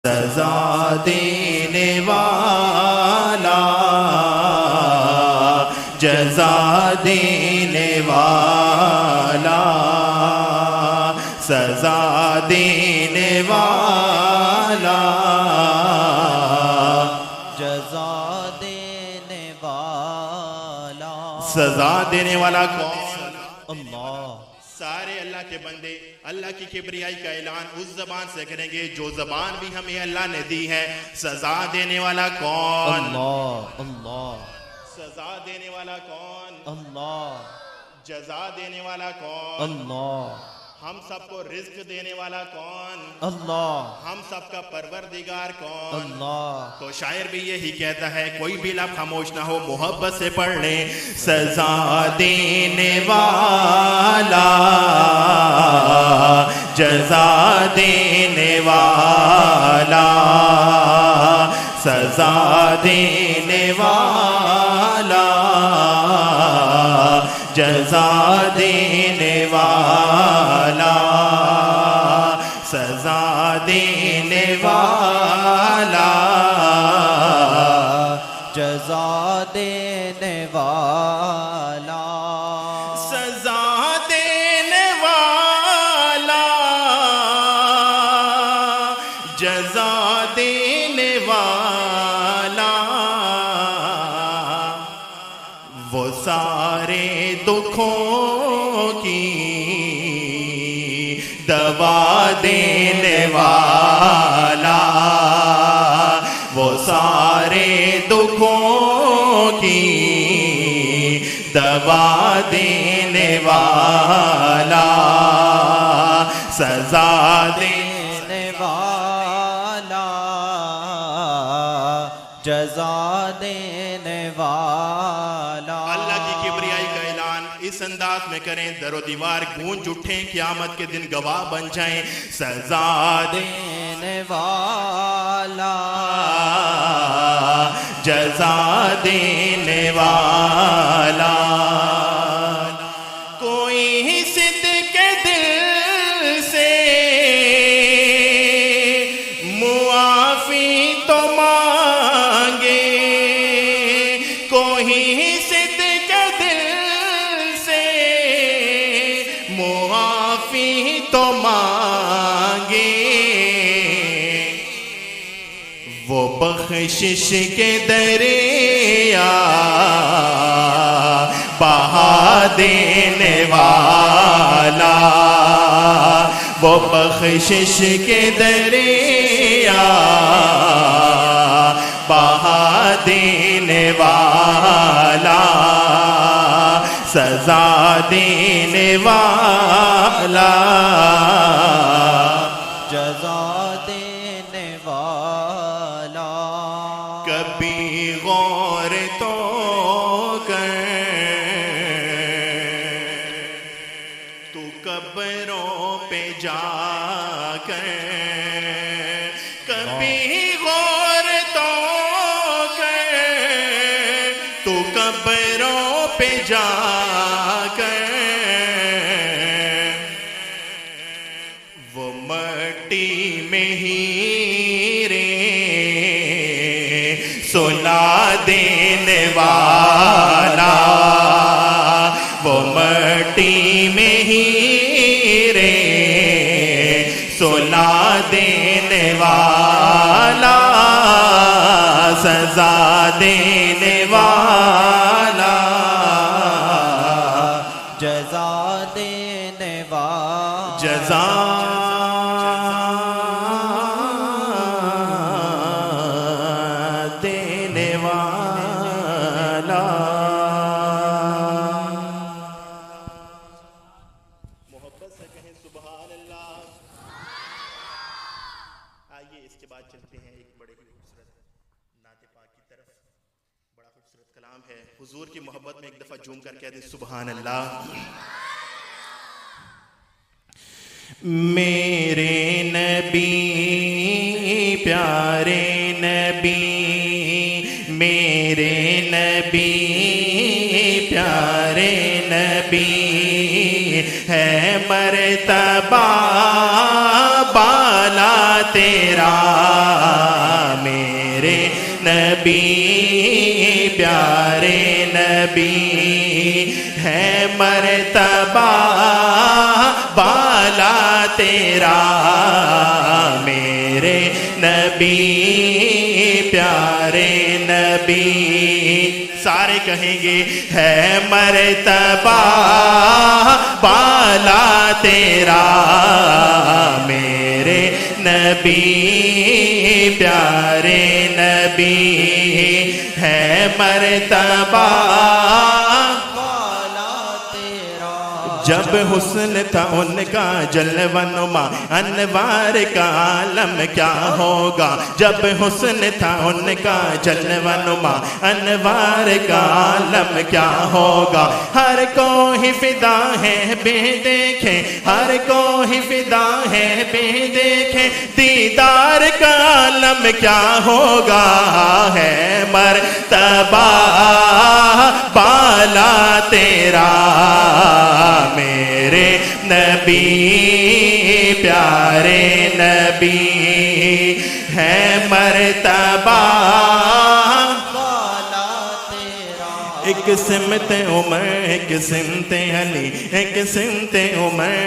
سزا دینے والا جزا دینے والا سزا دینے والا جزا دینے والا سزا دینے والا کون؟ اللہ سارے اللہ کے بندے اللہ کی کبریائی کا اعلان اس زبان سے کریں گے جو زبان بھی ہمیں اللہ نے دی ہے. سزا دینے والا کون؟ اللہ اللہ سزا دینے والا کون؟ اللہ جزا دینے والا کون؟ اللہ ہم سب کو رزق دینے والا کون؟ اللہ ہم سب کا پروردگار کون؟ اللہ تو شاعر بھی یہی کہتا ہے کوئی بھی لفظ خاموش نہ ہو محبت سے پڑھ لیں. سزا دینے والا جزا دینے والا سزا دینے والا جزا دینے والا سزا دینے والا جزا دینے والا سزا دینے والا جزا دینے والا وہ سارے دکھوں کی دوا دینے والا وہ سارے دکھوں کی دوا دینے والا سزا دینے والا جزا دینے والا. اللہ کی کبریائی کا اعلان اس انداز میں کریں در و دیوار گونج اٹھیں قیامت کے دن گواہ بن جائیں. سزا دینے والا جزا دینے والا کوئی صدق کے دل سے معافی تو مانگے کوئی صدق کے دل سے معافی تو مانگے وہ بخشش کے دریا بہا دینے والا وہ بخشش کے دریا بہا دینے والا سزا دینے والا جزا دینے والا. کبھی غور تو کر تو قبروں پہ جا کر کبھی غور تو کر تو قبروں پہ جا کر وہ مٹی میں ہیرے سلا دینے والا وہ مٹی میں ہیرے سلا دینے والا سزا دینے والا جزا دینے والا جزا دینے والا. محبت سے کہیں سبحان اللہ. آئیے اس کے بعد چلتے ہیں ایک بڑے ہی خوبصورت نعت پاک کی طرف. بڑا خوبصورت کلام ہے. حضور کی محبت میں ایک دفعہ جھوم کر کہہ دیں سبحان اللہ. میرے نبی پیارے نبی میرے نبی پیارے نبی ہے مرتبہ بالا تیرا میرے نبی پیارے نبی ہے مرتبہ بالا تیرا میرے نبی پیارے نبی سارے کہیں گے ہے مرتبہ بالا تیرا میرے نبی پیارے نبی ہے مرتبہ جب حسن تھا ان کا جلوہ نما انوار کا عالم کیا ہوگا جب حسن تھا ان کا جلوہ نما انوار کا عالم کیا ہوگا ہر کوئی فدا ہے بے دیکھے ہر کوئی فدا ہے بے دیکھے دیدار کا عالم کیا ہوگا ہے مرتبہ بالا تیرا میرے نبی پیارے نبی ہے مرتبہ ایک سمت عمر ایک سمت علی ایک سمت عمر